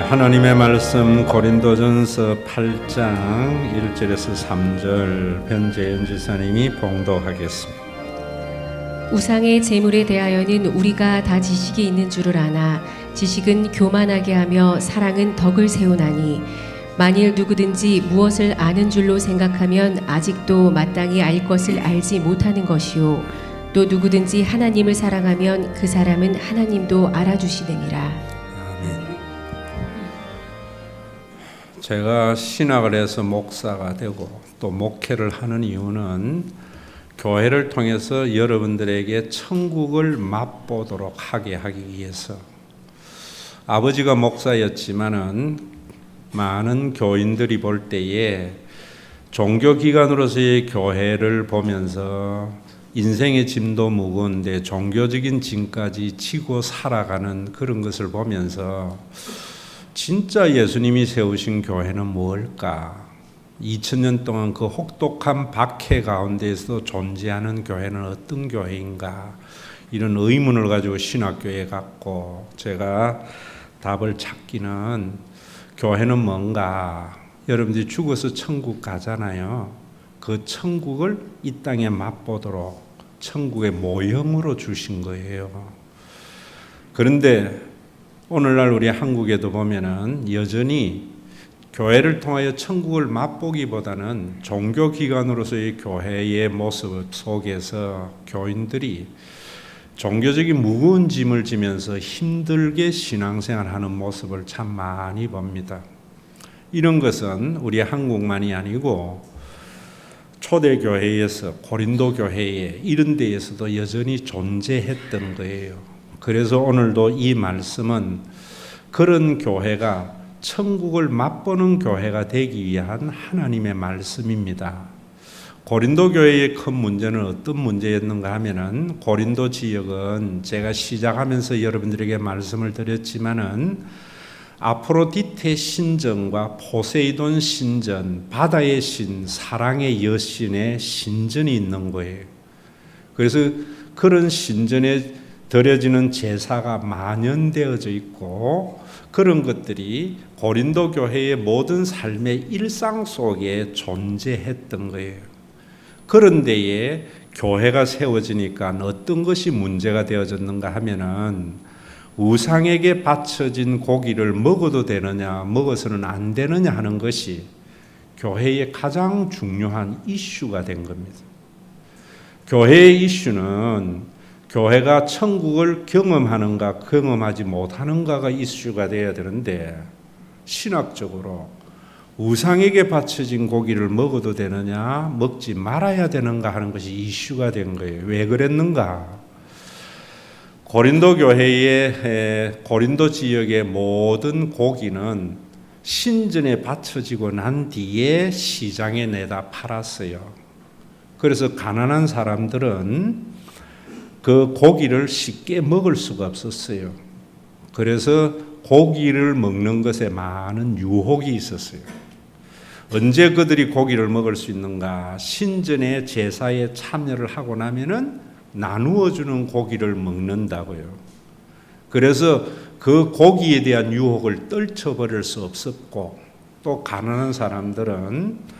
하나님의 말씀 고린도전서 8장 1절에서 3절 변재현 지사님이 봉독하겠습니다. 우상의 제물에 대하여는 우리가 다 지식이 있는 줄을 아나 지식은 교만하게 하며 사랑은 덕을 세우나니 만일 누구든지 무엇을 아는 줄로 생각하면 아직도 마땅히 알 것을 알지 못하는 것이요 또 누구든지 하나님을 사랑하면 그 사람은 하나님도 알아주시느니라. 제가 신학을 해서 목사가 되고 또 목회를 하는 이유는 교회를 통해서 여러분들에게 천국을 맛보도록 하게 하기 위해서. 아버지가 목사였지만은 많은 교인들이 볼 때에 종교기관으로서의 교회를 보면서 인생의 짐도 무거운데 종교적인 짐까지 지고 살아가는 그런 것을 보면서 진짜 예수님이 세우신 교회는 뭘까? 2000년 동안 그 혹독한 박해 가운데서 존재하는 교회는 어떤 교회인가? 이런 의문을 가지고 신학교에 갔고 제가 답을 찾기는 교회는 뭔가? 여러분들이 죽어서 천국 가잖아요. 그 천국을 이 땅에 맛보도록 천국의 모형으로 주신 거예요. 그런데 오늘날 우리 한국에도 보면은 여전히 교회를 통하여 천국을 맛보기보다는 종교기관으로서의 교회의 모습 속에서 교인들이 종교적인 무거운 짐을 지면서 힘들게 신앙생활하는 모습을 참 많이 봅니다. 이런 것은 우리 한국만이 아니고 초대교회에서 고린도 교회에 이런 데에서도 여전히 존재했던 거예요. 그래서 오늘도 이 말씀은 그런 교회가 천국을 맛보는 교회가 되기 위한 하나님의 말씀입니다. 고린도 교회의 큰 문제는 어떤 문제였는가 하면은 고린도 지역은 제가 시작하면서 여러분들에게 말씀을 드렸지만은 아프로디테 신전과 포세이돈 신전, 바다의 신, 사랑의 여신의 신전이 있는 거예요. 그래서 그런 신전에 드려지는 제사가 만연되어져 있고 그런 것들이 고린도 교회의 모든 삶의 일상 속에 존재했던 거예요. 그런 데에 교회가 세워지니까 어떤 것이 문제가 되어졌는가 하면은 우상에게 바쳐진 고기를 먹어도 되느냐 먹어서는 안 되느냐 하는 것이 교회의 가장 중요한 이슈가 된 겁니다. 교회의 이슈는 교회가 천국을 경험하는가 경험하지 못하는가가 이슈가 되어야 되는데 신학적으로 우상에게 바쳐진 고기를 먹어도 되느냐 먹지 말아야 되는가 하는 것이 이슈가 된 거예요. 왜 그랬는가? 고린도 교회의 고린도 지역의 모든 고기는 신전에 바쳐지고 난 뒤에 시장에 내다 팔았어요. 그래서 가난한 사람들은 그 고기를 쉽게 먹을 수가 없었어요. 그래서 고기를 먹는 것에 많은 유혹이 있었어요. 언제 그들이 고기를 먹을 수 있는가? 신전의 제사에 참여를 하고 나면은 나누어주는 고기를 먹는다고요. 그래서 그 고기에 대한 유혹을 떨쳐버릴 수 없었고 또 가난한 사람들은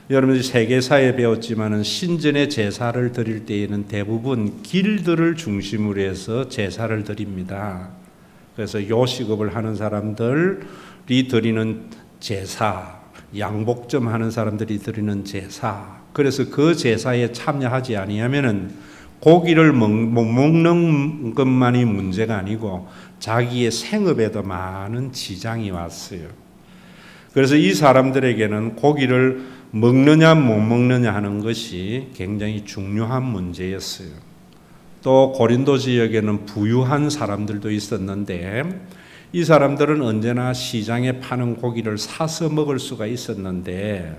여러분들이 세계사에 배웠지만은 신전의 제사를 드릴 때에는 대부분 길들을 중심으로 해서 제사를 드립니다. 그래서 요식업을 하는 사람들이 드리는 제사, 양복점 하는 사람들이 드리는 제사. 그래서 그 제사에 참여하지 아니하면은 고기를 못 먹는 것만이 문제가 아니고 자기의 생업에도 많은 지장이 왔어요. 그래서 이 사람들에게는 고기를 먹느냐 못 먹느냐 하는 것이 굉장히 중요한 문제였어요. 또 고린도 지역에는 부유한 사람들도 있었는데 이 사람들은 언제나 시장에 파는 고기를 사서 먹을 수가 있었는데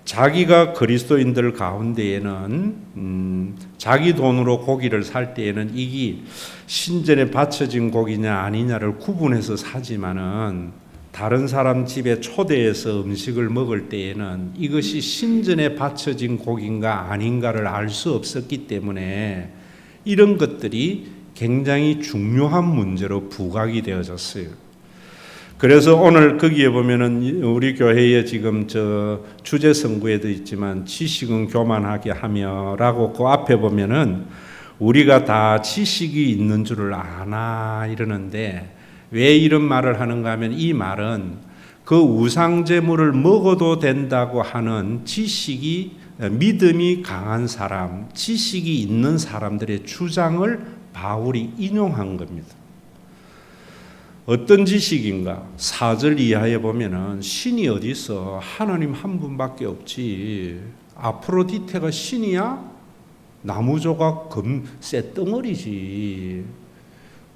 자기가 그리스도인들 가운데에는 자기 돈으로 고기를 살 때에는 이게 신전에 바쳐진 고기냐 아니냐를 구분해서 사지만은 다른 사람 집에 초대해서 음식을 먹을 때에는 이것이 신전에 바쳐진 고기인가 아닌가를 알 수 없었기 때문에 이런 것들이 굉장히 중요한 문제로 부각이 되어졌어요. 그래서 오늘 거기에 보면은 우리 교회에 지금 저 주제 성구에도 있지만 지식은 교만하게 하며라고 그 앞에 보면은 우리가 다 지식이 있는 줄을 아나 이러는데 왜 이런 말을 하는가 하면 이 말은 그 우상 제물을 먹어도 된다고 하는 지식이 믿음이 강한 사람, 지식이 있는 사람들의 주장을 바울이 인용한 겁니다. 어떤 지식인가? 4절 이하에 보면은 신이 어디 있어? 하나님 한 분밖에 없지. 아프로디테가 신이야? 나무 조각 쇳덩어리지.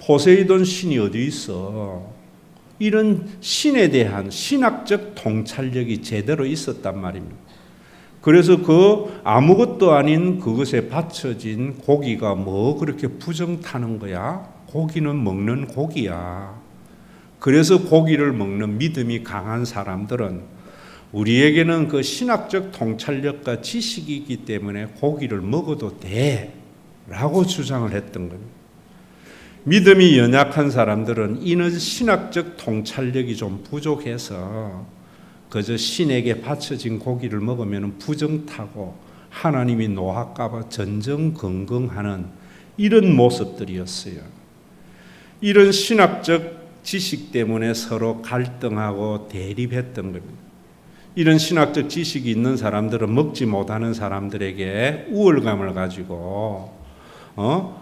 포세이돈 신이 어디 있어? 이런 신에 대한 신학적 통찰력이 제대로 있었단 말입니다. 그래서 그 아무것도 아닌 그것에 받쳐진 고기가 뭐 그렇게 부정 타는 거야? 고기는 먹는 고기야. 그래서 고기를 먹는 믿음이 강한 사람들은 우리에게는 그 신학적 통찰력과 지식이 있기 때문에 고기를 먹어도 돼 라고 주장을 했던 겁니다. 믿음이 연약한 사람들은 이는 신학적 통찰력이 좀 부족해서 그저 신에게 바쳐진 고기를 먹으면 부정타고 하나님이 노할까봐 전전긍긍하는 이런 모습들이었어요. 이런 신학적 지식 때문에 서로 갈등하고 대립했던 겁니다. 이런 신학적 지식이 있는 사람들은 먹지 못하는 사람들에게 우월감을 가지고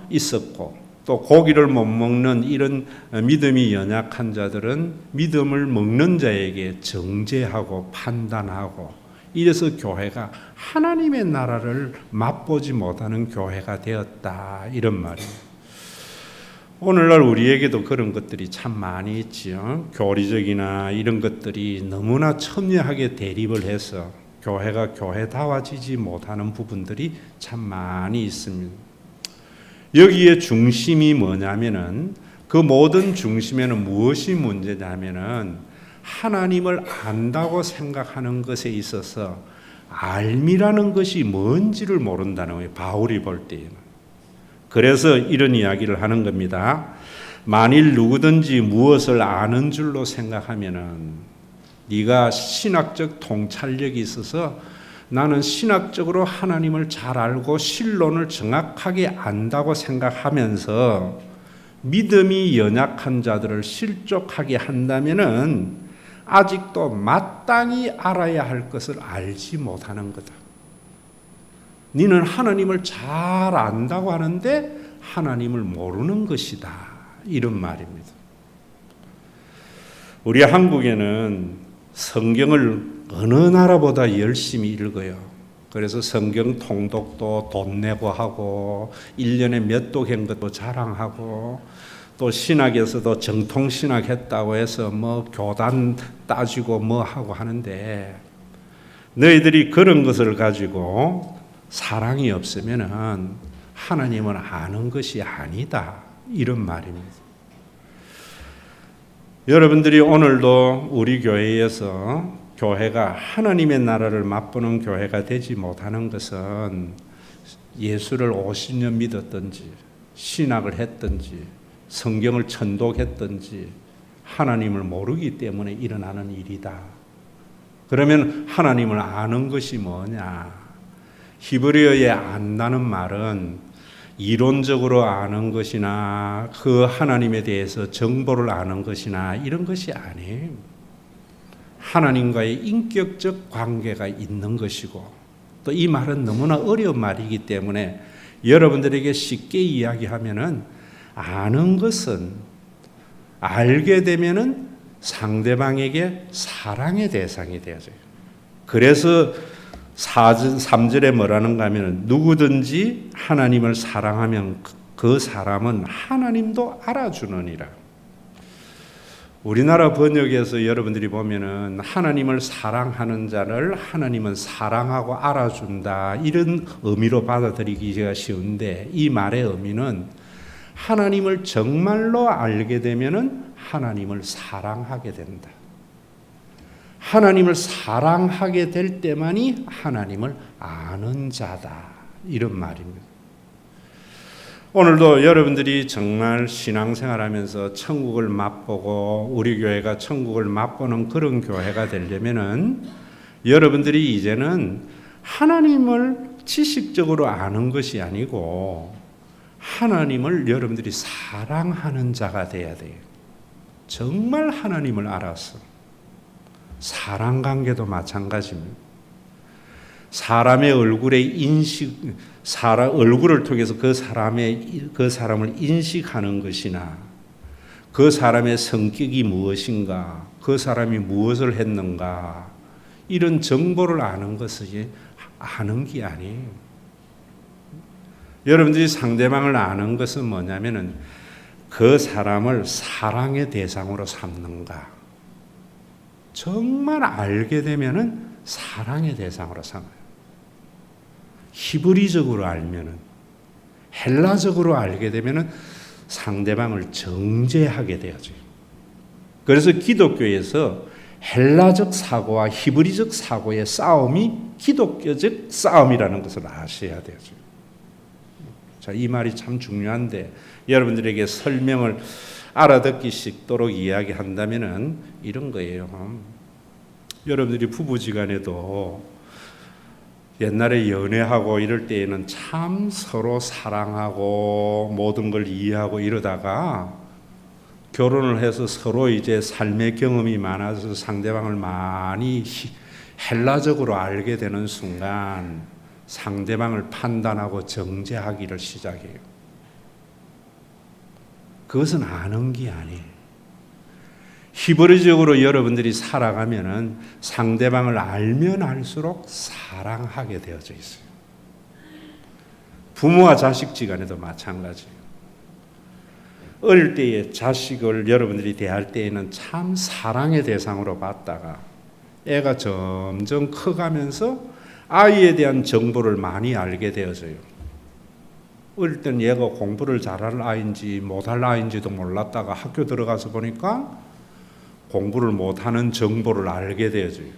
있었고 또 고기를 못 먹는 이런 믿음이 연약한 자들은 믿음을 먹는 자에게 정죄하고 판단하고 이래서 교회가 하나님의 나라를 맛보지 못하는 교회가 되었다 이런 말이에요. 오늘날 우리에게도 그런 것들이 참 많이 있지요. 교리적이나 이런 것들이 너무나 첨예하게 대립을 해서 교회가 교회다워지지 못하는 부분들이 참 많이 있습니다. 여기에 중심이 뭐냐면은 그 모든 중심에는 무엇이 문제냐면은 하나님을 안다고 생각하는 것에 있어서 알미라는 것이 뭔지를 모른다는 거예요. 바울이 볼 때에는. 그래서 이런 이야기를 하는 겁니다. 만일 누구든지 무엇을 아는 줄로 생각하면은 네가 신학적 통찰력이 있어서 나는 신학적으로 하나님을 잘 알고 신론을 정확하게 안다고 생각하면서 믿음이 연약한 자들을 실족하게 한다면은 아직도 마땅히 알아야 할 것을 알지 못하는 거다. 너는 하나님을 잘 안다고 하는데 하나님을 모르는 것이다. 이런 말입니다. 우리 한국에는 성경을 어느 나라보다 열심히 읽어요. 그래서 성경 통독도 돈 내고 하고 1년에 몇 독한 것도 자랑하고 또 신학에서도 정통신학 했다고 해서 뭐 교단 따지고 뭐 하고 하는데 너희들이 그런 것을 가지고 사랑이 없으면은 하나님을 아는 것이 아니다. 이런 말입니다. 여러분들이 오늘도 우리 교회에서 교회가 하나님의 나라를 맛보는 교회가 되지 못하는 것은 예수를 50년 믿었든지 신학을 했든지 성경을 천독했든지 하나님을 모르기 때문에 일어나는 일이다. 그러면 하나님을 아는 것이 뭐냐? 히브리어에 안다는 말은 이론적으로 아는 것이나 그 하나님에 대해서 정보를 아는 것이나 이런 것이 아니에요. 하나님과의 인격적 관계가 있는 것이고 또 이 말은 너무나 어려운 말이기 때문에 여러분들에게 쉽게 이야기하면은 아는 것은 알게 되면은 상대방에게 사랑의 대상이 되어져요. 그래서 3절에 뭐라는가 하면 누구든지 하나님을 사랑하면 그 사람은 하나님도 알아주느니라. 우리나라 번역에서 여러분들이 보면은 하나님을 사랑하는 자를 하나님은 사랑하고 알아준다 이런 의미로 받아들이기가 쉬운데 이 말의 의미는 하나님을 정말로 알게 되면은 하나님을 사랑하게 된다. 하나님을 사랑하게 될 때만이 하나님을 아는 자다. 이런 말입니다. 오늘도 여러분들이 정말 신앙생활하면서 천국을 맛보고 우리 교회가 천국을 맛보는 그런 교회가 되려면은 여러분들이 이제는 하나님을 지식적으로 아는 것이 아니고 하나님을 여러분들이 사랑하는 자가 돼야 돼요. 정말 하나님을 알아서. 사랑 관계도 마찬가지입니다. 사람의 얼굴의 얼굴을 통해서 그 사람을 인식하는 것이나 그 사람의 성격이 무엇인가, 그 사람이 무엇을 했는가, 이런 정보를 아는 것이 아는 게 아니에요. 여러분들이 상대방을 아는 것은 뭐냐면은 그 사람을 사랑의 대상으로 삼는가. 정말 알게 되면은 사랑의 대상으로 삼아요. 히브리적으로 알면은, 헬라적으로 알게 되면은 상대방을 정죄하게 되어져요. 그래서 기독교에서 헬라적 사고와 히브리적 사고의 싸움이 기독교적 싸움이라는 것을 아셔야 되죠. 자, 이 말이 참 중요한데 여러분들에게 설명을 알아듣기 쉽도록 이야기한다면은 이런 거예요. 여러분들이 부부지간에도 옛날에 연애하고 이럴 때에는 참 서로 사랑하고 모든 걸 이해하고 이러다가 결혼을 해서 서로 이제 삶의 경험이 많아서 상대방을 많이 헬라적으로 알게 되는 순간 상대방을 판단하고 정죄하기를 시작해요. 그것은 아는 게 아니에요. 히브리적으로 여러분들이 살아가면은 상대방을 알면 알수록 사랑하게 되어져 있어요. 부모와 자식지간에도 마찬가지예요. 어릴 때에 자식을 여러분들이 대할 때에는 참 사랑의 대상으로 봤다가 애가 점점 커가면서 아이에 대한 정보를 많이 알게 되어져요. 어릴 때는 얘가 공부를 잘할 아이인지 못할 아이인지도 몰랐다가 학교 들어가서 보니까 공부를 못하는 정보를 알게 되어져요.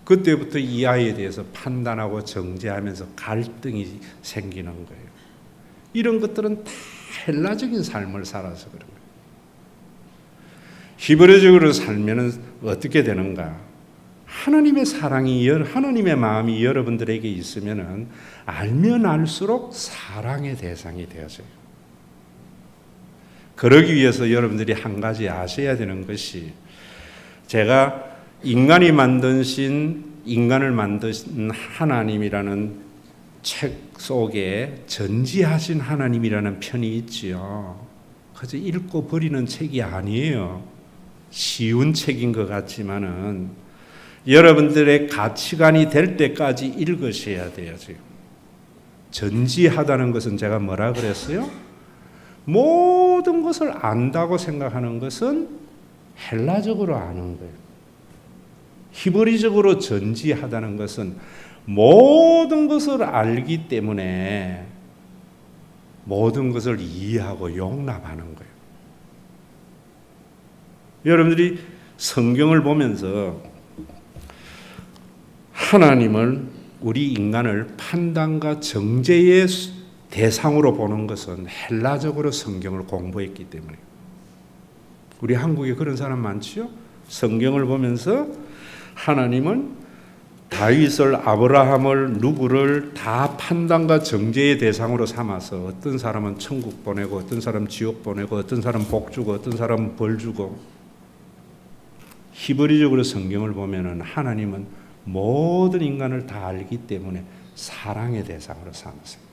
그때부터 이 아이에 대해서 판단하고 정죄하면서 갈등이 생기는 거예요. 이런 것들은 다 헬라적인 삶을 살아서 그런 거예요. 히브리적으로 살면은 어떻게 되는가? 하나님의 사랑이, 하나님의 마음이 여러분들에게 있으면은 알면 알수록 사랑의 대상이 되어져요. 그러기 위해서 여러분들이 한 가지 아셔야 되는 것이, 제가 인간을 만드신 하나님이라는 책 속에 전지하신 하나님이라는 편이 있지요. 그저 읽고 버리는 책이 아니에요. 쉬운 책인 것 같지만은 여러분들의 가치관이 될 때까지 읽으셔야 돼요. 지금 전지하다는 것은 제가 뭐라 그랬어요? 모든 것을 안다고 생각하는 것은 헬라적으로 아는 거예요. 히브리적으로 전지하다는 것은 모든 것을 알기 때문에 모든 것을 이해하고 용납하는 거예요. 여러분들이 성경을 보면서 하나님을, 우리 인간을 판단과 정죄의 대상으로 보는 것은 헬라적으로 성경을 공부했기 때문에. 우리 한국에 그런 사람 많지요? 성경을 보면서 하나님은 다윗을, 아브라함을, 누구를 다 판단과 정죄의 대상으로 삼아서 어떤 사람은 천국 보내고 어떤 사람 지옥 보내고 어떤 사람 복 주고 어떤 사람 벌 주고. 히브리적으로 성경을 보면은 하나님은 모든 인간을 다 알기 때문에 사랑의 대상으로 삼으세요.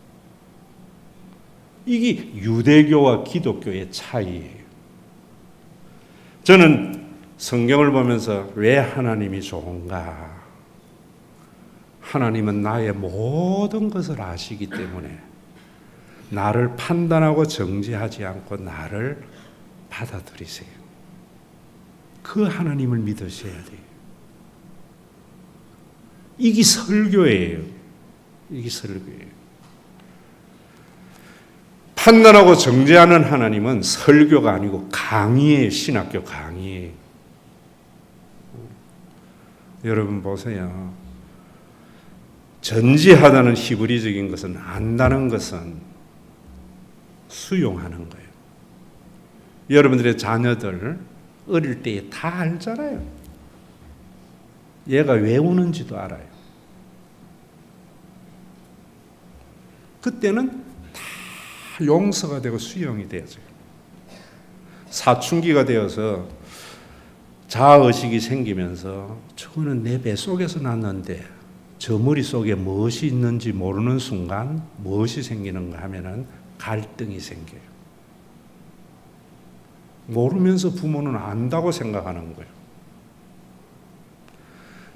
이게 유대교와 기독교의 차이예요. 저는 성경을 보면서 왜 하나님이 좋은가? 하나님은 나의 모든 것을 아시기 때문에 나를 판단하고 정죄하지 않고 나를 받아들이세요. 그 하나님을 믿으셔야 돼요. 이게 설교예요. 이게 설교예요. 판단하고 정죄하는 하나님은 설교가 아니고 강의예요. 신학교 강의예요. 여러분 보세요. 전지하다는 히브리적인 것은, 안다는 것은 수용하는 거예요. 여러분들의 자녀들 어릴 때 다 알잖아요. 얘가 왜 우는지도 알아요. 그때는 다 용서가 되고 수용이 되어져요. 사춘기가 되어서 자아의식이 생기면서 저거는 내 뱃속에서 났는데 저 머릿속에 무엇이 있는지 모르는 순간 무엇이 생기는가 하면은 갈등이 생겨요. 모르면서 부모는 안다고 생각하는 거예요.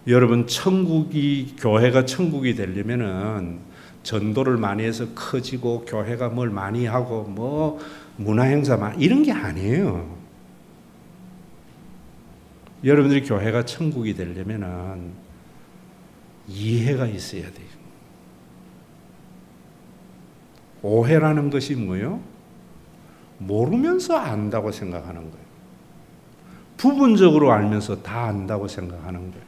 여러분, 교회가 천국이 되려면은 전도를 많이 해서 커지고 교회가 뭘 많이 하고 뭐 문화행사 이런 게 아니에요. 여러분들이 교회가 천국이 되려면은 이해가 있어야 돼요. 오해라는 것이 뭐예요? 모르면서 안다고 생각하는 거예요. 부분적으로 알면서 다 안다고 생각하는 거예요.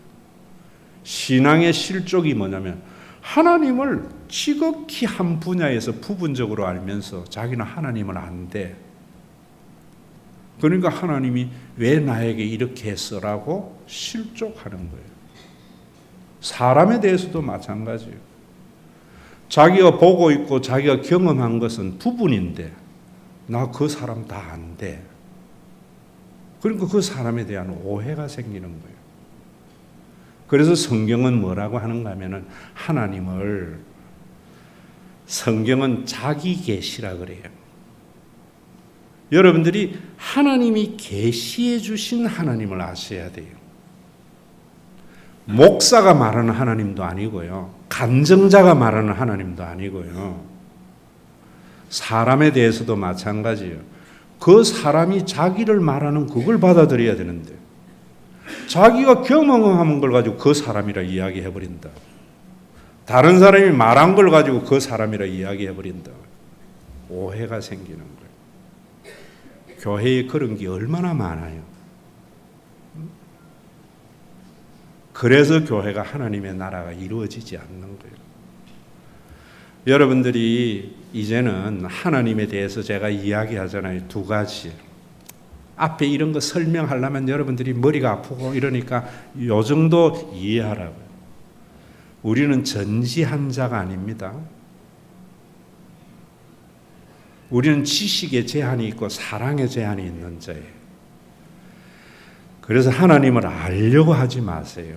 신앙의 실족이 뭐냐면 하나님을 지극히 한 분야에서 부분적으로 알면서 자기는 하나님을 안대. 그러니까 하나님이 왜 나에게 이렇게 했어라고 실족하는 거예요. 사람에 대해서도 마찬가지예요. 자기가 보고 있고 자기가 경험한 것은 부분인데 나 그 사람 다 안 돼. 그러니까 그 사람에 대한 오해가 생기는 거예요. 그래서 성경은 뭐라고 하는가 하면은 성경은 자기 계시라 그래요. 여러분들이 하나님이 계시해 주신 하나님을 아셔야 돼요. 목사가 말하는 하나님도 아니고요. 간증자가 말하는 하나님도 아니고요. 사람에 대해서도 마찬가지예요. 그 사람이 자기를 말하는 그걸 받아들여야 되는데 자기가 경험한 걸 가지고 그 사람이라 이야기해버린다. 다른 사람이 말한 걸 가지고 그 사람이라 이야기해버린다. 오해가 생기는 거예요. 교회에 그런 게 얼마나 많아요. 그래서 교회가 하나님의 나라가 이루어지지 않는 거예요. 여러분들이 이제는 하나님에 대해서 제가 이야기하잖아요. 두 가지. 앞에 이런 거 설명하려면 여러분들이 머리가 아프고 이러니까 요 정도 이해하라고요. 우리는 전지한 자가 아닙니다. 우리는 지식의 제한이 있고 사랑의 제한이 있는 자예요. 그래서 하나님을 알려고 하지 마세요.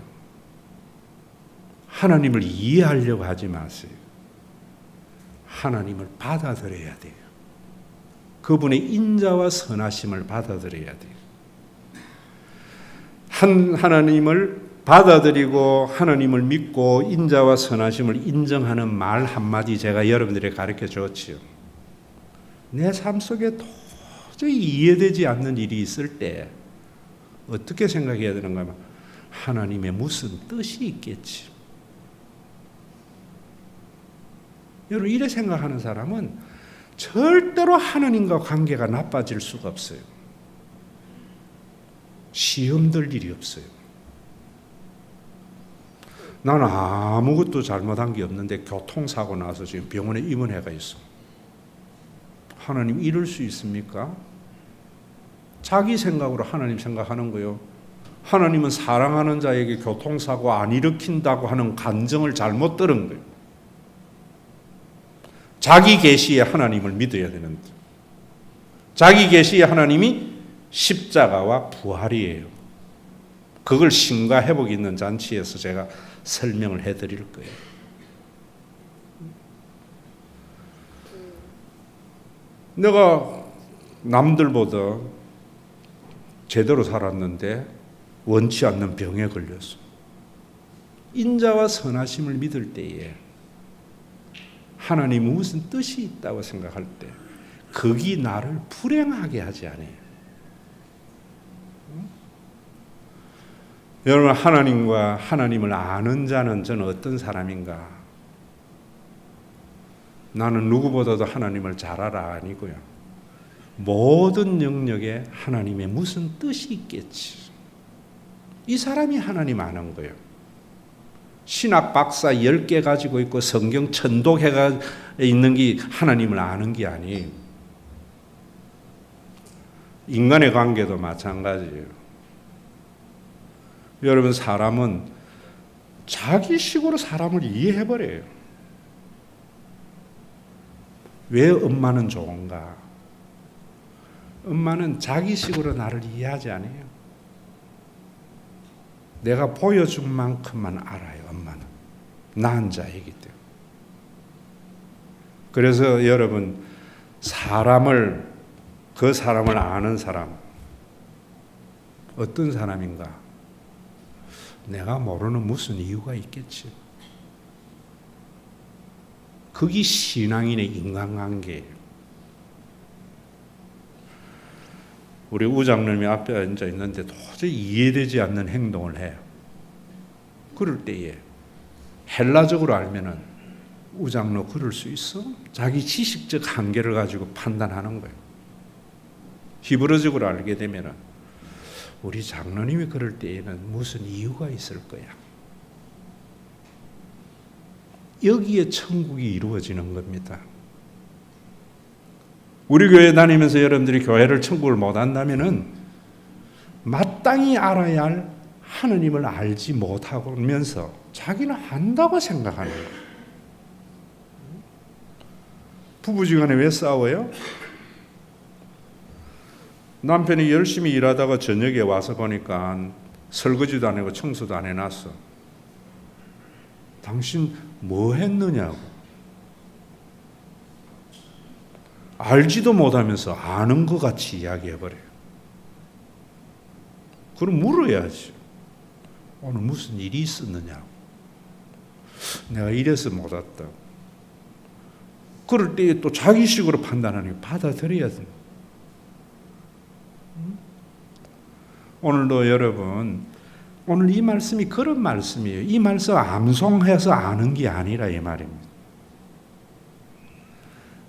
하나님을 이해하려고 하지 마세요. 하나님을 받아들여야 돼요. 그분의 인자와 선하심을 받아들여야 돼요. 하나님을 받아들이고 하나님을 믿고 인자와 선하심을 인정하는 말 한마디 제가 여러분들에게 가르쳐 줬지요. 내 삶 속에 도저히 이해되지 않는 일이 있을 때 어떻게 생각해야 되는가 하면 하나님의 무슨 뜻이 있겠지. 여러분, 이래 생각하는 사람은 절대로 하나님과 관계가 나빠질 수가 없어요. 시험 들 일이 없어요. 나는 아무것도 잘못한 게 없는데 교통사고 나서 지금 병원에 입원해가 있어. 하나님 이럴 수 있습니까? 자기 생각으로 하나님 생각하는 거예요. 하나님은 사랑하는 자에게 교통사고 안 일으킨다고 하는 간증을 잘못 들은 거예요. 자기 계시에 하나님을 믿어야 되는데 자기 계시에 하나님이 십자가와 부활이에요. 그걸 신과 회복이 있는 잔치에서 제가 설명을 해드릴 거예요. 내가 남들보다 제대로 살았는데 원치 않는 병에 걸렸어. 인자와 선하심을 믿을 때에 하나님은 무슨 뜻이 있다고 생각할 때 그게 나를 불행하게 하지 않아요. 여러분, 하나님을 아는 자는 저는 어떤 사람인가? 나는 누구보다도 하나님을 잘 알아 아니고요. 모든 영역에 하나님의 무슨 뜻이 있겠지. 이 사람이 하나님 아는 거예요. 신학 박사 10개 가지고 있고 성경 천독회가 있는 게 하나님을 아는 게 아니에요. 인간의 관계도 마찬가지예요. 여러분, 사람은 자기식으로 사람을 이해해버려요. 왜 엄마는 좋은가? 엄마는 자기식으로 나를 이해하지 않아요. 내가 보여준 만큼만 알아요. 엄마는 낳은 자이기 때문에. 그래서 여러분, 그 사람을 아는 사람, 어떤 사람인가? 내가 모르는 무슨 이유가 있겠지. 그게 신앙인의 인간관계예요. 우리 우장님이 앞에 앉아 있는데 도저히 이해되지 않는 행동을 해요. 그럴 때에 헬라적으로 알면은 우장로 그럴 수 있어? 자기 지식적 한계를 가지고 판단하는 거예요. 히브리적으로 알게 되면은 우리 장로님이 그럴 때에는 무슨 이유가 있을 거야. 여기에 천국이 이루어지는 겁니다. 우리 교회 다니면서 여러분들이 교회를 천국을 못 한다면은 마땅히 알아야 할 하느님을 알지 못하면서 자기는 안다고 생각하는 거예요. 부부지간에 왜 싸워요? 남편이 열심히 일하다가 저녁에 와서 보니까 설거지도 안 하고 청소도 안 해놨어. 당신 뭐 했느냐고. 알지도 못하면서 아는 것 같이 이야기해버려요. 그럼 물어야지. 오늘 무슨 일이 있었느냐고. 내가 이래서 못 왔다. 그럴 때 또 자기식으로 판단하는 게 받아들여야 됩니다. 오늘도 여러분, 오늘 이 말씀이 그런 말씀이에요. 이 말씀 암송해서 아는 게 아니라 이 말입니다.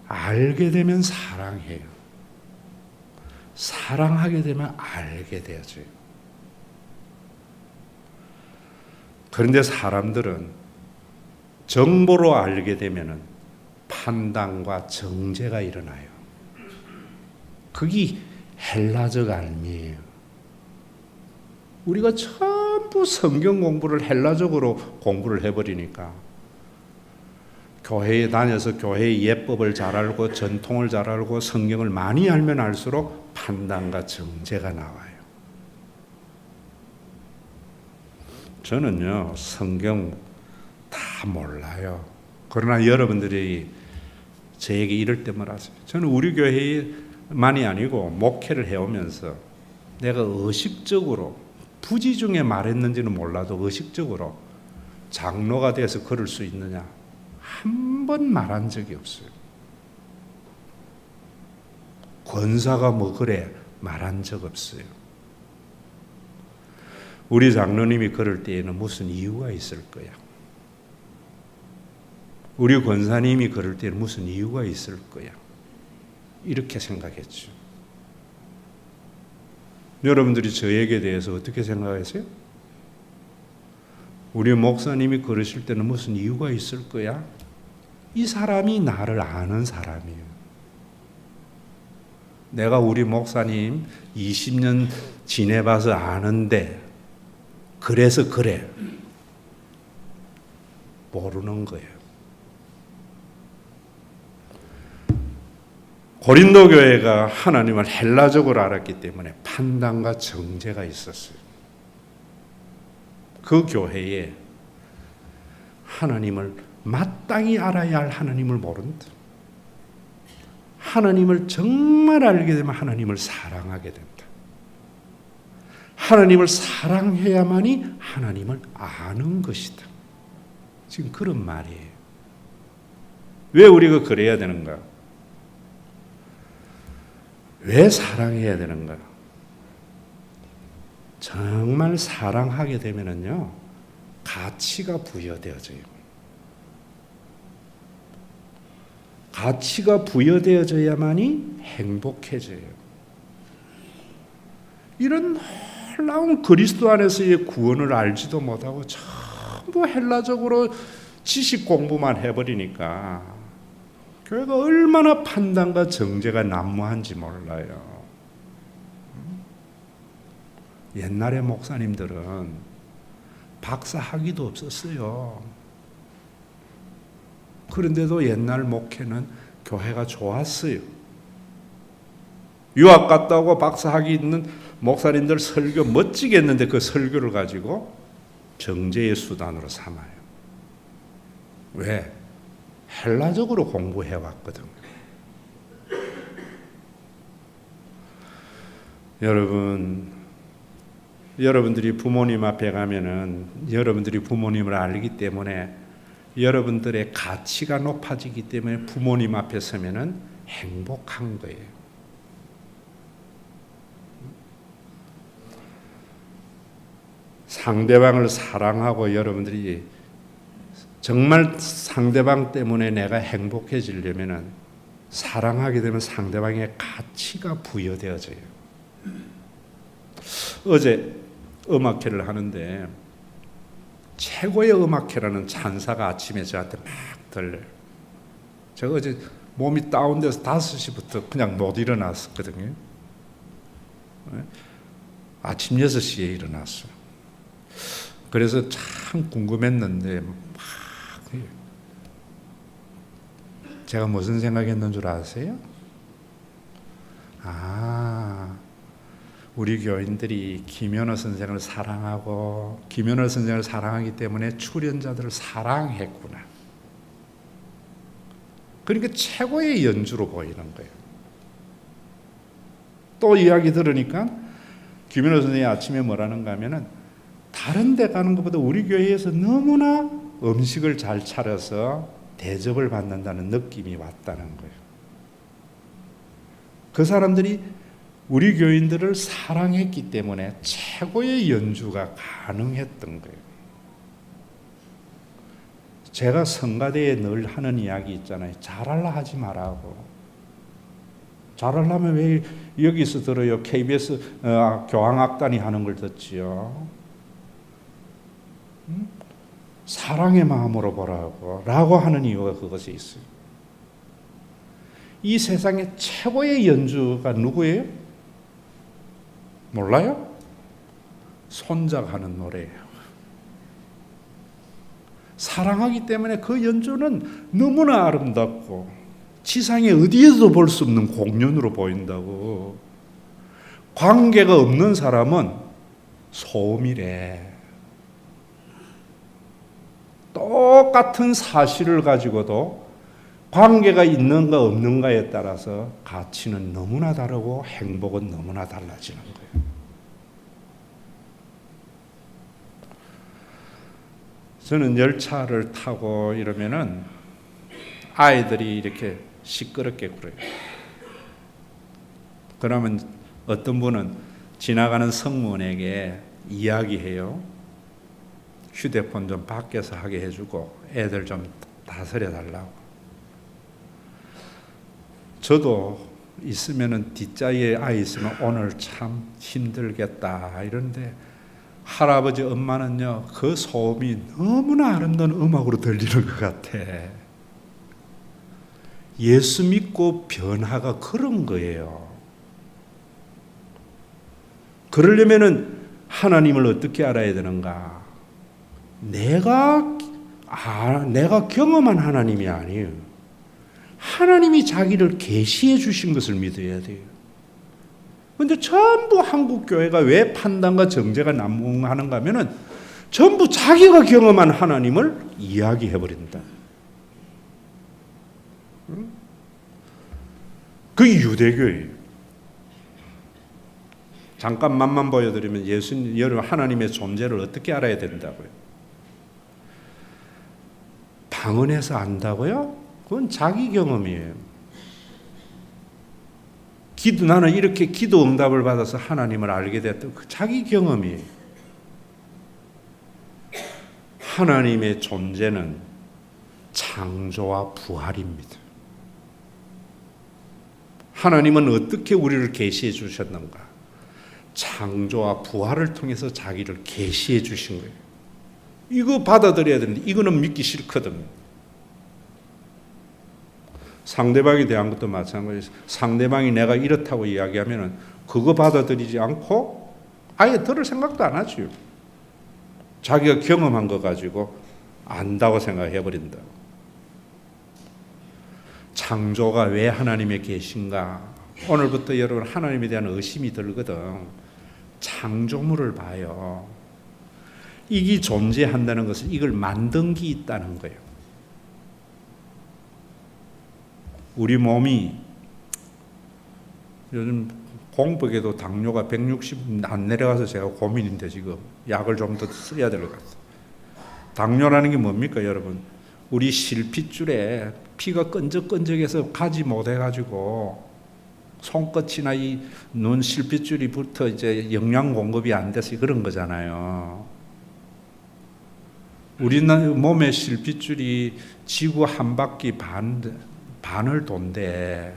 알게 되면 사랑해요. 사랑하게 되면 알게 되어져요. 그런데 사람들은 정보로 알게 되면 판단과 정죄가 일어나요. 그게 헬라적 알미예요. 우리가 전부 성경 공부를 헬라적으로 공부를 해버리니까 교회에 다녀서 교회의 예법을 잘 알고 전통을 잘 알고 성경을 많이 알면 알수록 판단과 정죄가 나와요. 저는요, 성경 다 몰라요. 그러나 여러분들이 저에게 이럴 때 말하세요. 저는 우리 교회만이 아니고 목회를 해오면서 내가 의식적으로 부지 중에 말했는지는 몰라도 의식적으로 장로가 돼서 그럴 수 있느냐? 한 번 말한 적이 없어요. 권사가 뭐 그래 말한 적 없어요. 우리 장로님이 그럴 때에는 무슨 이유가 있을 거야. 우리 권사님이 그럴 때는 무슨 이유가 있을 거야. 이렇게 생각했죠. 여러분들이 저에게 대해서 어떻게 생각하세요? 우리 목사님이 그러실 때는 무슨 이유가 있을 거야? 이 사람이 나를 아는 사람이에요. 내가 우리 목사님 20년 지내봐서 아는데 그래서 그래. 모르는 거예요. 고린도 교회가 하나님을 헬라적으로 알았기 때문에 판단과 정죄가 있었어요. 그 교회에 하나님을 마땅히 알아야 할 하나님을 모른다. 하나님을 정말 알게 되면 하나님을 사랑하게 된다. 하나님을 사랑해야만이 하나님을 아는 것이다. 지금 그런 말이에요. 왜 우리가 그래야 되는가? 왜 사랑해야 되는가? 정말 사랑하게 되면은요, 가치가 부여되어져요. 가치가 부여되어져야만이 행복해져요. 이런 놀라운 그리스도 안에서의 구원을 알지도 못하고 전부 헬라적으로 지식 공부만 해버리니까 교회가 얼마나 판단과 정죄가 난무한지 몰라요. 옛날의 목사님들은 박사 학위도 없었어요. 그런데도 옛날 목회는 교회가 좋았어요. 유학 갔다 오고 박사 학위 있는 목사님들 설교 멋지게 했는데 그 설교를 가지고 정죄의 수단으로 삼아요. 왜? 헬라적으로 공부해 왔거든요. 여러분들이 부모님 앞에 가면은 여러분들이 부모님을 알기 때문에 여러분들의 가치가 높아지기 때문에 부모님 앞에 서면은 행복한 거예요. 상대방을 사랑하고 여러분들이 정말 상대방 때문에 내가 행복해지려면은 사랑하게 되면 상대방의 가치가 부여되어져요. 어제 음악회를 하는데 최고의 음악회라는 찬사가 아침에 저한테 막 들려요. 제가 어제 몸이 다운돼서 5시부터 그냥 못 일어났었거든요. 아침 6시에 일어났어요. 그래서 참 궁금했는데 제가 무슨 생각했는 줄 아세요? 우리 교인들이 김연호 선생을 사랑하고 김연호 선생을 사랑하기 때문에 출연자들을 사랑했구나. 그러니까 최고의 연주로 보이는 거예요. 또 이야기 들으니까 김연호 선생이 아침에 뭐라는가 하면은 다른 데 가는 것보다 우리 교회에서 너무나 음식을 잘 차려서 대접을 받는다는 느낌이 왔다는 거예요. 그 사람들이 우리 교인들을 사랑했기 때문에 최고의 연주가 가능했던 거예요. 제가 성가대에 늘 하는 이야기 있잖아요. 잘하려 하지 말라고. 잘하려면 왜 여기서 들어요? KBS 교향악단이 하는 걸 듣지요. 사랑의 마음으로 보라고 라고 하는 이유가 그것이 있어요. 이 세상의 최고의 연주가 누구예요? 몰라요? 손자가 하는 노래예요. 사랑하기 때문에 그 연주는 너무나 아름답고 지상에 어디에도 볼 수 없는 공연으로 보인다고. 관계가 없는 사람은 소음이래. 똑같은 사실을 가지고도 관계가 있는가 없는가에 따라서 가치는 너무나 다르고 행복은 너무나 달라지는 거예요. 저는 열차를 타고 이러면은 아이들이 이렇게 시끄럽게 굴어요. 그러면 어떤 분은 지나가는 성문에게 이야기해요. 휴대폰 좀 밖에서 하게 해주고 애들 좀 다스려 달라고. 저도 있으면은 뒷자리에 아이 있으면 오늘 참 힘들겠다 이런데 할아버지 엄마는요 그 소음이 너무나 아름다운 음악으로 들리는 것 같아. 예수 믿고 변화가 그런 거예요. 그러려면은 하나님을 어떻게 알아야 되는가? 내가 경험한 하나님이 아니에요. 하나님이 자기를 계시해 주신 것을 믿어야 돼요. 그런데 전부 한국 교회가 왜 판단과 정죄가 난무하는가 하면은 전부 자기가 경험한 하나님을 이야기해 버린다. 그게 유대교예요. 잠깐만만 보여드리면 여러분 하나님의 존재를 어떻게 알아야 된다고요? 방언해서 안다고요? 그건 자기 경험이에요. 나는 이렇게 기도 응답을 받아서 하나님을 알게 됐다. 그 자기 경험이에요. 하나님의 존재는 창조와 부활입니다. 하나님은 어떻게 우리를 계시해 주셨는가? 창조와 부활을 통해서 자기를 계시해 주신 거예요. 이거 받아들여야 되는데 이거는 믿기 싫거든요. 상대방에 대한 것도 마찬가지예요. 상대방이 내가 이렇다고 이야기하면 그거 받아들이지 않고 아예 들을 생각도 안 하죠. 자기가 경험한 거 가지고 안다고 생각해 버린다. 창조가 왜 하나님에 계신가? 오늘부터 여러분 하나님에 대한 의심이 들거든. 창조물을 봐요. 이게 존재한다는 것은 이걸 만든 게 있다는 거예요. 우리 몸이 요즘 공복에도 당뇨가 160 안 내려가서 제가 고민인데 지금 약을 좀 더 써야 될 것 같아요. 당뇨라는 게 뭡니까 여러분? 우리 실핏줄에 피가 끈적끈적해서 가지 못해가지고 손끝이나 이 눈 실핏줄이 붙어 이제 영양 공급이 안 돼서 그런 거잖아요. 우리 몸의 실핏줄이 지구 한 바퀴 반을 돈대.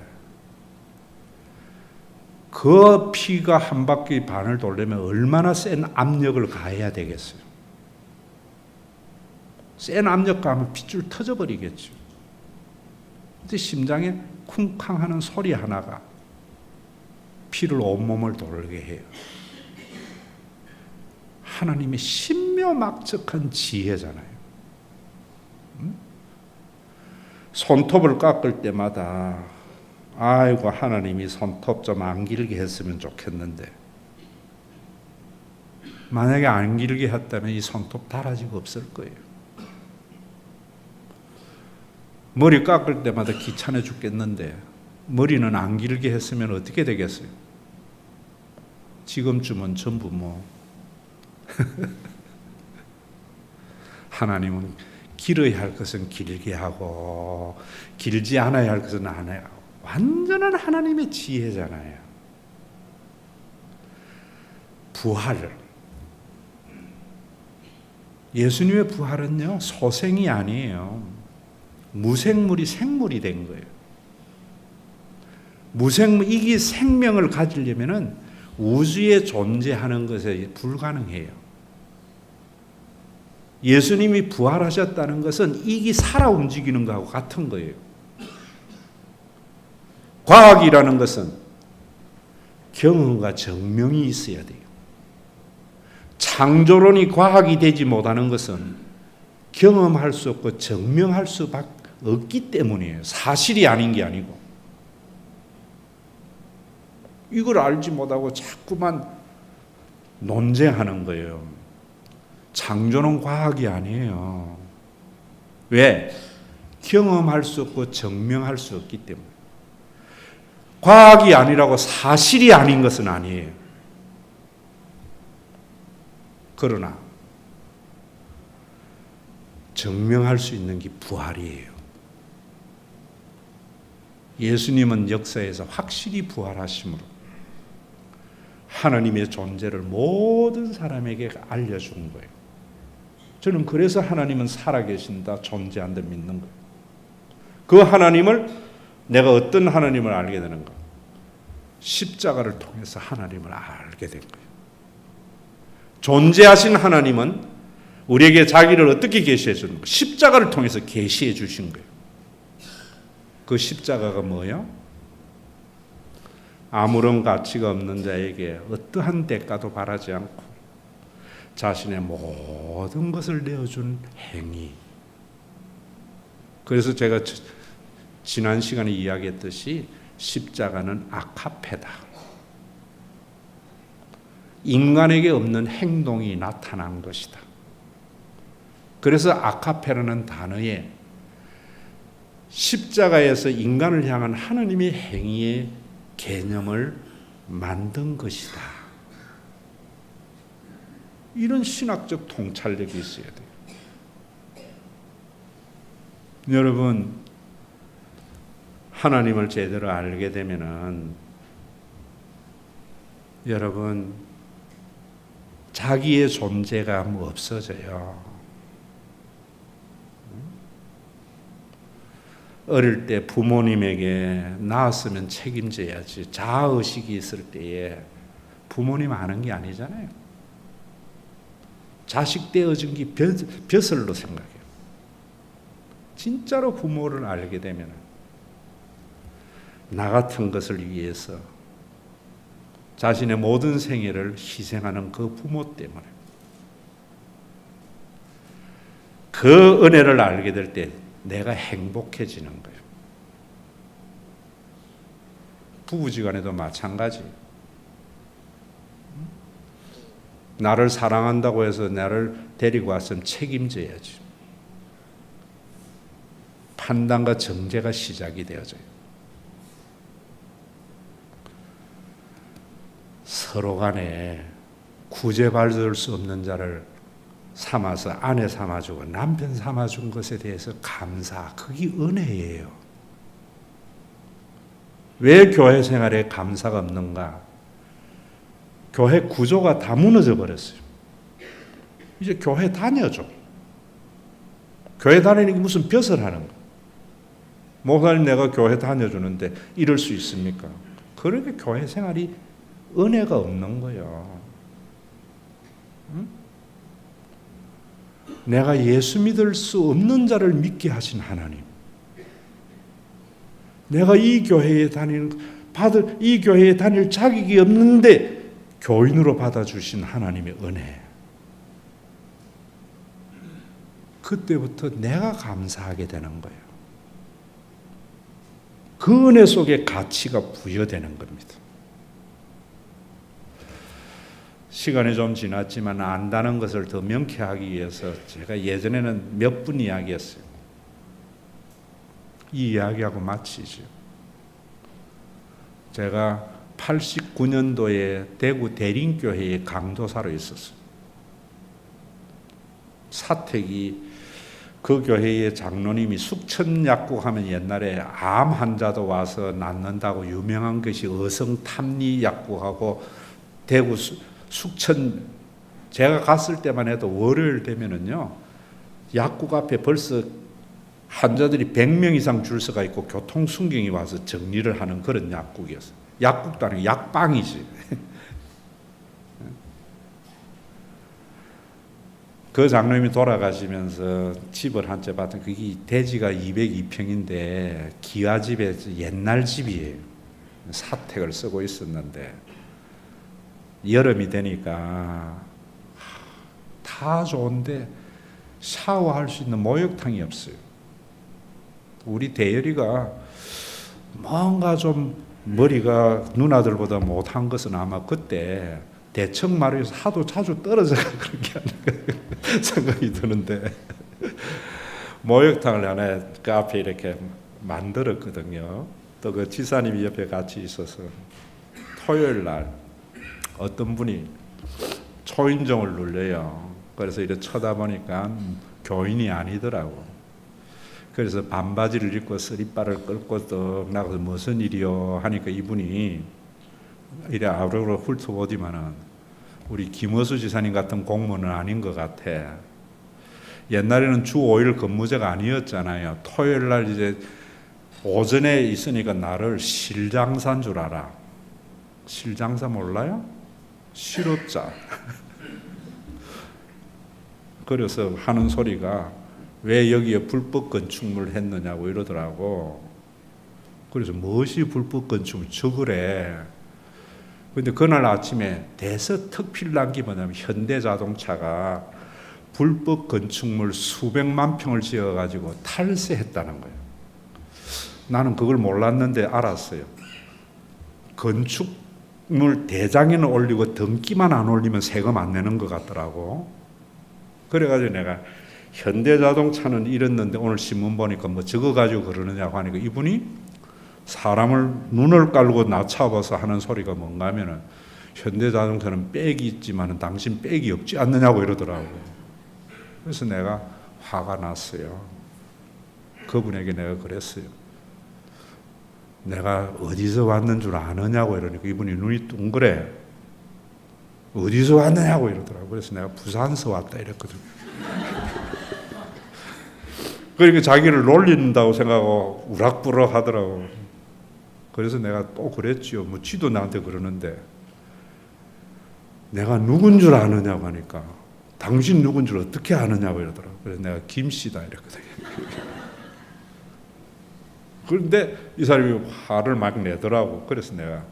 그 피가 한 바퀴 반을 돌려면 얼마나 센 압력을 가해야 되겠어요. 센 압력 가하면 핏줄 터져버리겠죠. 근데 심장에 쿵쾅 하는 소리 하나가 피를 온몸을 돌게 해요. 하나님의 신묘막측한 지혜잖아요. 손톱을 깎을 때마다 아이고 하나님이 손톱 좀 안 길게 했으면 좋겠는데 만약에 안 길게 했다면 이 손톱 달아지고 없을 거예요. 머리 깎을 때마다 귀찮아 죽겠는데 머리는 안 길게 했으면 어떻게 되겠어요? 지금쯤은 전부 하나님은 길어야 할 것은 길게 하고 길지 않아야 할 것은 안 해요. 완전한 하나님의 지혜잖아요. 부활. 예수님의 부활은요, 소생이 아니에요. 무생물이 생물이 된 거예요. 이게 생명을 가지려면은 우주에 존재하는 것에 불가능해요. 예수님이 부활하셨다는 것은 이게 살아 움직이는 것하고 같은 거예요. 과학이라는 것은 경험과 증명이 있어야 돼요. 창조론이 과학이 되지 못하는 것은 경험할 수 없고 증명할 수밖에 없기 때문이에요. 사실이 아닌 게 아니고. 이걸 알지 못하고 자꾸만 논쟁하는 거예요. 창조는 과학이 아니에요. 왜? 경험할 수 없고 증명할 수 없기 때문에. 과학이 아니라고 사실이 아닌 것은 아니에요. 그러나 증명할 수 있는 게 부활이에요. 예수님은 역사에서 확실히 부활하심으로 하나님의 존재를 모든 사람에게 알려준 거예요. 저는 그래서 하나님은 살아계신다, 존재한다 믿는 거예요. 그 하나님을 내가 어떤 하나님을 알게 되는가? 십자가를 통해서 하나님을 알게 된 거예요. 존재하신 하나님은 우리에게 자기를 어떻게 계시해 주는 거예요? 십자가를 통해서 계시해 주신 거예요. 그 십자가가 뭐예요? 아무런 가치가 없는 자에게 어떠한 대가도 바라지 않고 자신의 모든 것을 내어준 행위. 그래서 제가 지난 시간에 이야기했듯이 십자가는 아카페다. 인간에게 없는 행동이 나타난 것이다. 그래서 아카페라는 단어에 십자가에서 인간을 향한 하나님의 행위의 개념을 만든 것이다. 이런 신학적 통찰력이 있어야 돼요. 여러분, 하나님을 제대로 알게 되면은 여러분 자기의 존재감 없어져요. 어릴 때 부모님에게 낳았으면 책임져야지 자아의식이 있을 때에 부모님 아는 게 아니잖아요. 자식 되어준 게 벼슬로 생각해요. 진짜로 부모를 알게 되면 나 같은 것을 위해서 자신의 모든 생애를 희생하는 그 부모 때문에. 그 은혜를 알게 될 때 내가 행복해지는 거예요. 부부지간에도 마찬가지. 나를 사랑한다고 해서 나를 데리고 왔으면 책임져야지. 판단과 정죄가 시작이 되어져요. 서로 간에 구제받을 수 없는 자를 삼아서 아내 삼아주고 남편 삼아준 것에 대해서 감사, 그게 은혜예요. 왜 교회 생활에 감사가 없는가? 교회 구조가 다 무너져 버렸어요. 이제 교회 다녀줘. 교회 다니는 게 무슨 벼슬 하는 거. 목사님 내가 교회 다녀주는데 이럴 수 있습니까? 그렇게 교회 생활이 은혜가 없는 거예요. 응? 내가 예수 믿을 수 없는 자를 믿게 하신 하나님. 내가 이 교회에 이 교회에 다닐 자격이 없는데 교인으로 받아주신 하나님의 은혜. 그때부터 내가 감사하게 되는 거예요. 그 은혜 속에 가치가 부여되는 겁니다. 시간이 좀 지났지만 안다는 것을 더 명쾌하기 위해서 제가 예전에는 몇 분 이야기했어요. 이 이야기하고 마치죠. 제가 89년도에 대구 대림교회의 강도사로 있었어요. 사택이 그 교회의 장로님이 숙천약국하면 옛날에 암 환자도 와서 낫는다고 유명한 것이 어성탐리약국하고 대구 숙천, 제가 갔을 때만 해도 월요일 되면은요 약국 앞에 벌써 환자들이 100명 이상 줄 서가 있고 교통순경이 와서 정리를 하는 그런 약국이었어요. 약국도 아니고 약방이지. 그 장로님이 돌아가시면서 집을 한 채 봤더니 그게 대지가 202평인데 기와집에 옛날 집이에요. 사택을 쓰고 있었는데 여름이 되니까 다 좋은데 샤워할 수 있는 목욕탕이 없어요. 우리 대열이가 뭔가 좀 머리가 누나들보다 못한 것은 아마 그때 대청 마루에서 하도 자주 떨어져가 그런 게 아닌가 생각이 드는데 목욕탕을 하나 그 앞에 이렇게 만들었거든요. 또 그 지사님이 옆에 같이 있어서 토요일 날 어떤 분이 초인종을 눌러요. 그래서 이렇게 쳐다보니까 교인이 아니더라고. 그래서 반바지를 입고 쓰리바를 끌고 떡 나가서 무슨 일이요 하니까 이분이 이래 아우러로 훑어보지만은 우리 김어수 지사님 같은 공무원은 아닌 것 같아. 옛날에는 주 5일 근무제가 아니었잖아요. 토요일 날 이제 오전에 있으니까 나를 실장사인 줄 알아. 실장사 몰라요? 실업자. 그래서 하는 소리가 왜 여기에 불법 건축물 했느냐고 이러더라고. 그래서 무엇이 불법 건축물? 저거래. 근데 그날 아침에 대서특필 난 게 뭐냐면 현대자동차가 불법 건축물 수백만 평을 지어가지고 탈세했다는 거예요. 나는 그걸 몰랐는데 알았어요. 건축물 대장에는 올리고 등기만 안 올리면 세금 안 내는 것 같더라고. 그래가지고 내가 현대자동차는 이랬는데 오늘 신문 보니까 뭐 저거 가지고 그러느냐고 하니까 이분이 사람을 눈을 깔고 낮춰봐서 하는 소리가 뭔가 하면은 현대자동차는 백이 있지만 당신 백이 없지 않느냐고 이러더라고. 그래서 내가 화가 났어요. 그분에게 내가 그랬어요. 내가 어디서 왔는 줄 아느냐고 이러니까 이분이 눈이 둥그래. 어디서 왔느냐고 이러더라고. 그래서 내가 부산서 왔다 이랬거든. 그러니까 자기를 놀린다고 생각하고 우락부락 하더라고. 그래서 내가 또 그랬지요. 뭐 지도 나한테 그러는데 내가 누군 줄 아느냐고 하니까 당신 누군 줄 어떻게 아느냐고 이러더라고. 그래서 내가 김씨다 이랬거든. 그런데 이 사람이 화를 막 내더라고. 그래서 내가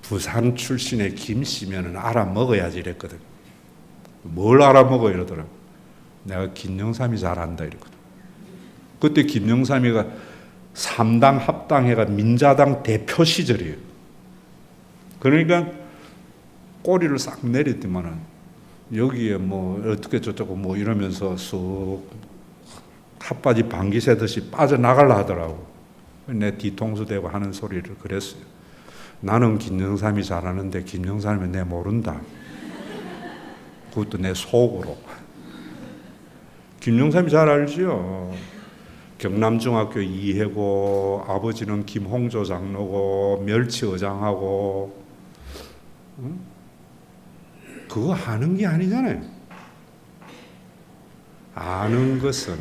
부산 출신의 김씨면은 알아먹어야지 이랬거든. 뭘 알아먹어 이러더라고. 내가 김영삼이 잘한다 이랬거든. 그때 김영삼이가 3당 합당해가 민자당 대표 시절이에요. 그러니까 꼬리를 싹 내렸더만은 여기에 뭐 어떻게 저쩌고 뭐 이러면서 쑥 핫바지 방귀 새듯이 빠져나가려 하더라고. 내 뒤통수 대고 하는 소리를 그랬어요. 나는 김영삼이 잘하는데 김영삼이 내 모른다. 그것도 내 속으로. 김영삼이 잘 알지요. 경남중학교 이해고, 아버지는 김홍조 장로고, 멸치의장하고, 응? 그거 아는 게 아니잖아요. 아는 것은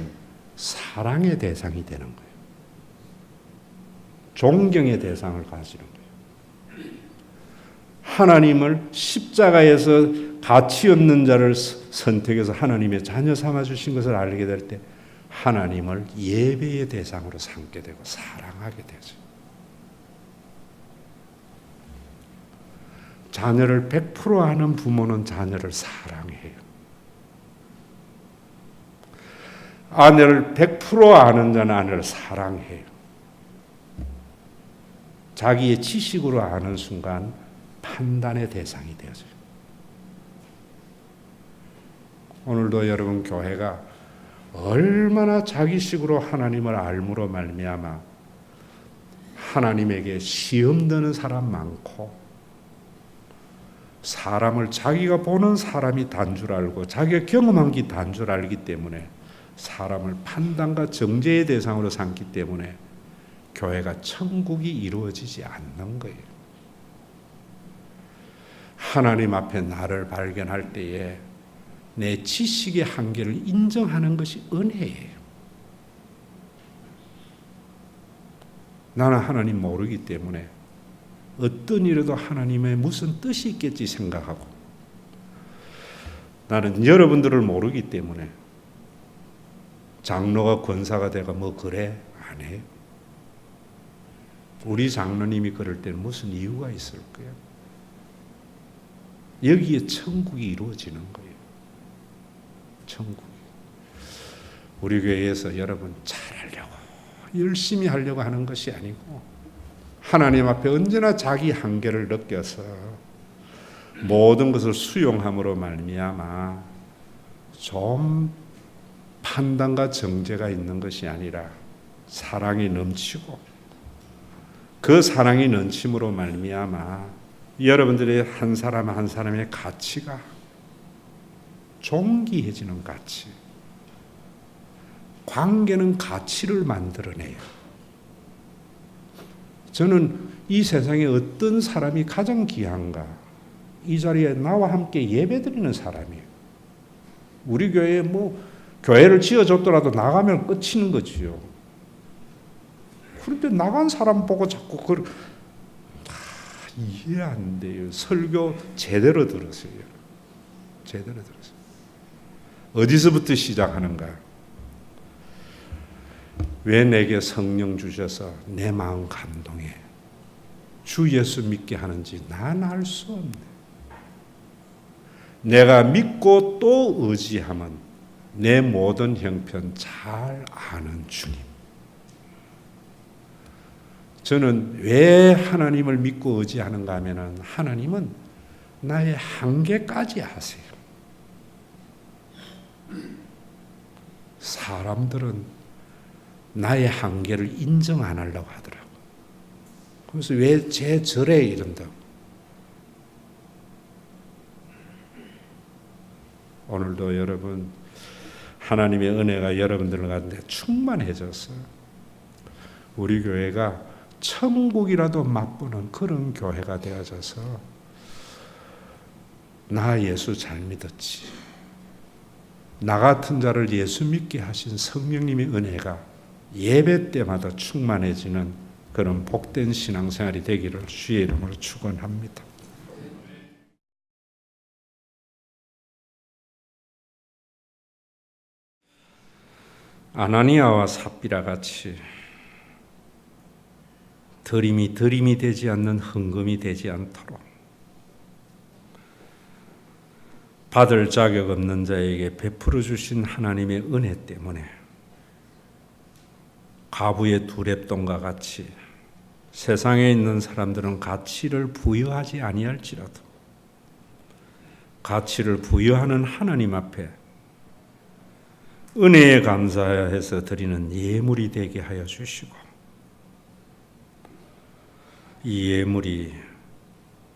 사랑의 대상이 되는 거예요. 존경의 대상을 가지는 거예요. 하나님을 십자가에서 가치 없는 자를 선택해서 하나님의 자녀 삼아주신 것을 알게 될 때 하나님을 예배의 대상으로 삼게 되고 사랑하게 되죠. 자녀를 100% 아는 부모는 자녀를 사랑해요. 아내를 100% 아는 자는 아내를 사랑해요. 자기의 지식으로 아는 순간 판단의 대상이 되어져요. 오늘도 여러분 교회가 얼마나 자기식으로 하나님을 알므로 말미암아 하나님에게 시험 드는 사람 많고 사람을 자기가 보는 사람이 단 줄 알고 자기가 경험한 게 단 줄 알기 때문에 사람을 판단과 정죄의 대상으로 삼기 때문에 교회가 천국이 이루어지지 않는 거예요. 하나님 앞에 나를 발견할 때에 내 지식의 한계를 인정하는 것이 은혜예요. 나는 하나님 모르기 때문에 어떤 일에도 하나님의 무슨 뜻이 있겠지 생각하고 나는 여러분들을 모르기 때문에 장로가 권사가 돼가 뭐 그래? 안 해요. 우리 장로님이 그럴 때는 무슨 이유가 있을 거예요. 여기에 천국이 이루어지는 거예요. 천국. 우리 교회에서 여러분 잘하려고 열심히 하려고 하는 것이 아니고 하나님 앞에 언제나 자기 한계를 느껴서 모든 것을 수용함으로 말미암아 좀 판단과 정죄가 있는 것이 아니라 사랑이 넘치고 그 사랑이 넘침으로 말미암아 여러분들의 한 사람 한 사람의 가치가 존귀해지는 가치. 관계는 가치를 만들어내요. 저는 이 세상에 어떤 사람이 가장 귀한가? 이 자리에 나와 함께 예배드리는 사람이에요. 우리 교회에 뭐 교회를 지어줬더라도 나가면 끝이는 거지요. 그런데 나간 사람 보고 자꾸 이해 안 돼요. 설교 제대로 들으세요. 제대로 들으세요. 어디서부터 시작하는가? 왜 내게 성령 주셔서 내 마음 감동해 주 예수 믿게 하는지 난 알 수 없네. 내가 믿고 또 의지하면 내 모든 형편 잘 아는 주님. 저는 왜 하나님을 믿고 의지하는가 하면은 하나님은 나의 한계까지 아세요. 사람들은 나의 한계를 인정 안 하려고 하더라고. 그래서 왜 제 절에 이런다고. 오늘도 여러분 하나님의 은혜가 여러분들 가운데 충만해져서 우리 교회가 천국이라도 맛보는 그런 교회가 되어져서 나 예수 잘 믿었지. 나 같은 자를 예수 믿게 하신 성령님의 은혜가 예배 때마다 충만해지는 그런 복된 신앙생활이 되기를 주의 이름으로 축원합니다. 아나니아와 삽비라 같이 들임이 되지 않는 헌금이 되지 않도록 받을 자격 없는 자에게 베풀어 주신 하나님의 은혜 때문에 가부의 두 랩돈과 같이 세상에 있는 사람들은 가치를 부여하지 아니할지라도 가치를 부여하는 하나님 앞에 은혜에 감사해서 드리는 예물이 되게 하여 주시고, 이 예물이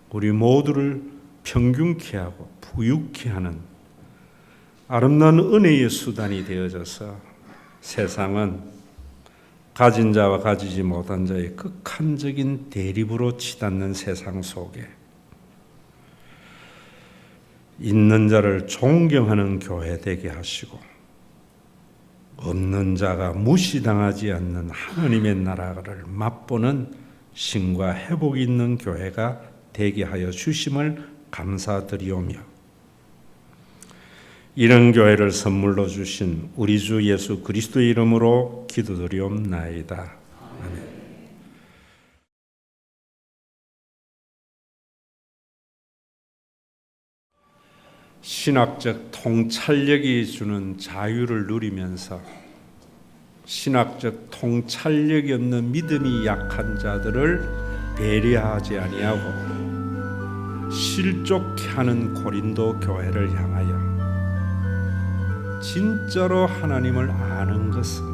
우리 모두를 평균케 하고 부유케 하는 아름다운 은혜의 수단이 되어져서 세상은 가진 자와 가지지 못한 자의 극한적인 대립으로 치닫는 세상 속에 있는 자를 존경하는 교회 되게 하시고, 없는 자가 무시당하지 않는 하나님의 나라를 맛보는 신과 회복이 있는 교회가 되게 하여 주심을 감사드리오며, 이런 교회를 선물로 주신 우리 주 예수 그리스도의 이름으로 기도드리옵나이다. 아멘. 신학적 통찰력이 주는 자유를 누리면서 신학적 통찰력이 없는 믿음이 약한 자들을 배려하지 아니하고 실족케 하는 고린도 교회를 향하여 진짜로 하나님을 아는 것은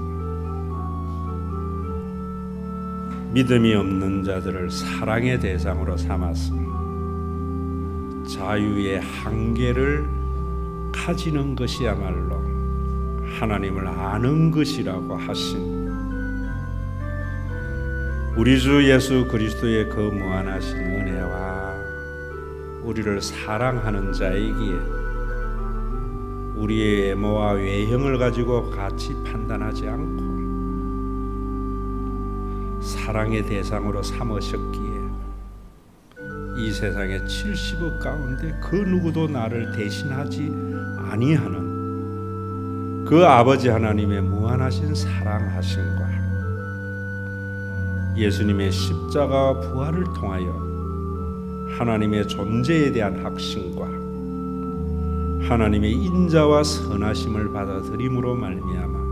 믿음이 없는 자들을 사랑의 대상으로 삼았습니다. 자유의 한계를 가지는 것이야말로 하나님을 아는 것이라고 하신 우리 주 예수 그리스도의 그 무한하신 은혜와 우리를 사랑하는 자이기에 우리의 외모와 외형을 가지고 같이 판단하지 않고 사랑의 대상으로 삼으셨기에 이 세상의 70억 가운데 그 누구도 나를 대신하지 아니하는 그 아버지 하나님의 무한하신 사랑하심과 예수님의 십자가 부활을 통하여 하나님의 존재에 대한 확신과 하나님의 인자와 선하심을 받아들임으로 말미암아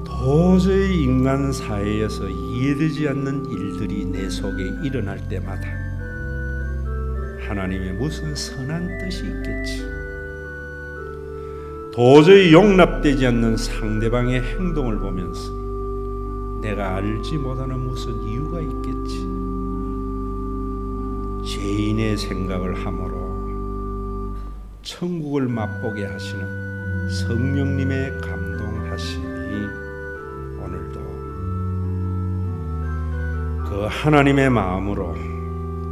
도저히 인간 사회에서 이해되지 않는 일들이 내 속에 일어날 때마다 하나님의 무슨 선한 뜻이 있겠지, 도저히 용납되지 않는 상대방의 행동을 보면서 내가 알지 못하는 무슨 이유가 있겠지, 죄인의 생각을 함으로 천국을 맛보게 하시는 성령님의 감동하심이 오늘도 그 하나님의 마음으로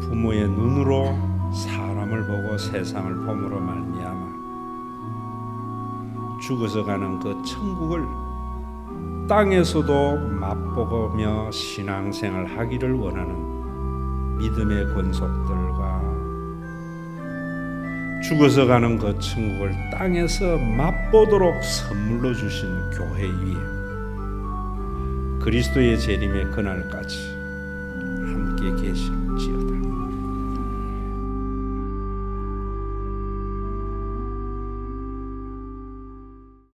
부모의 눈으로 사람을 보고 세상을 봄으로 말미암아 죽어서 가는 그 천국을 땅에서도 맛보며 신앙생활 하기를 원하는 믿음의 권속들과 죽어서 가는 그 천국을 땅에서 맛보도록 선물로 주신 교회 위에 그리스도의 재림의 그날까지 함께 계실지어다.